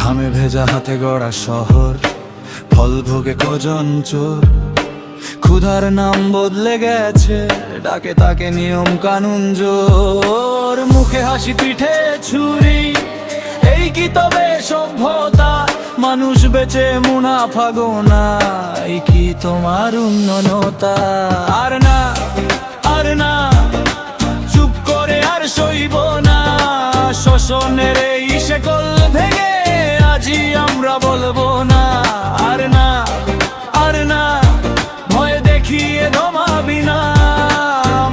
ঘামে ভেজা হাতে গড়া শহর, ফল ভোগে কজন চোর। ক্ষুধার নাম বদলে গেছে, ডাকে তাকে নিয়ম কানুন জোর। মুখে হাসি পিঠে ছুরি, এই কি তবে সভ্যতা? মানুষ বেচে মুনাফা গোনা, এই কি তোমার উন্নয়নতা? আর না, আর না, চুপ করে আর সইব না। শোষণের এই শেকল ভেঙে আজই আমরা বলবো না। আর না, আর না, ভয় দেখিয়ে দমাবি না।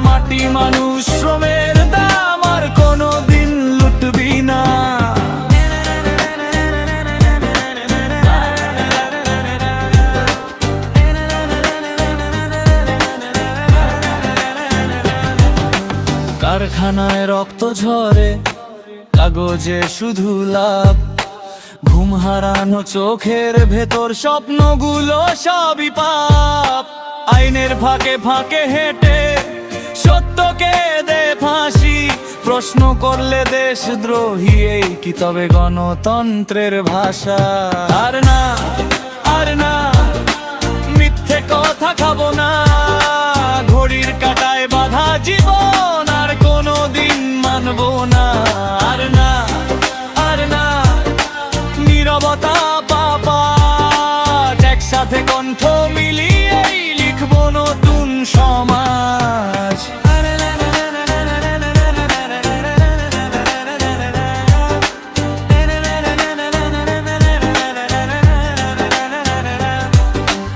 মাটি মানুষ শ্রমের দাম আর কোনোদিন লুটবি না। কারখানায় রক্ত ঝরে, কাগজে শুধু লাভ। ঘুম হারানো চোখের ভেতর স্বপ্নগুলো সবই পাপ। আইনের ফাঁকে ফাঁকে হেঁটে সত্যকে দে ফাঁসি। প্রশ্ন করলে দেশদ্রোহী, এই কি তবে গণতন্ত্রের ভাষা? আর না, আর না, মিথ্যে কথা খাবো না। ঘড়ির কাঁটায় বাঁধা জীবন আর কোনোদিন মানবো না। আর না, আর না, নীরবতা পাপা। একসাথে কণ্ঠ মিলিয়েই লিখবো নতুন সমাজ।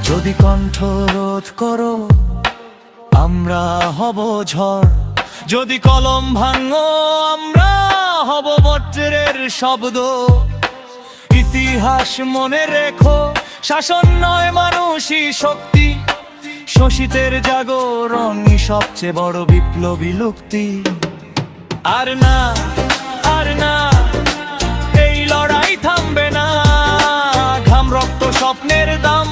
যদি কণ্ঠ রোধ করো, আমরা হব ঝড়। যদি কলম ভাঙো, আমরা হব বজ্রের শব্দ। ইতিহাস মনে রেখো, শাসন নয় মানুষই শক্তি। শোষিতের জাগরণই সবচেয়ে বড় বিপ্লবী লুক্তি। আর না, আর না, এই লড়াই থামবে না। ঘাম রক্ত স্বপ্নের দাম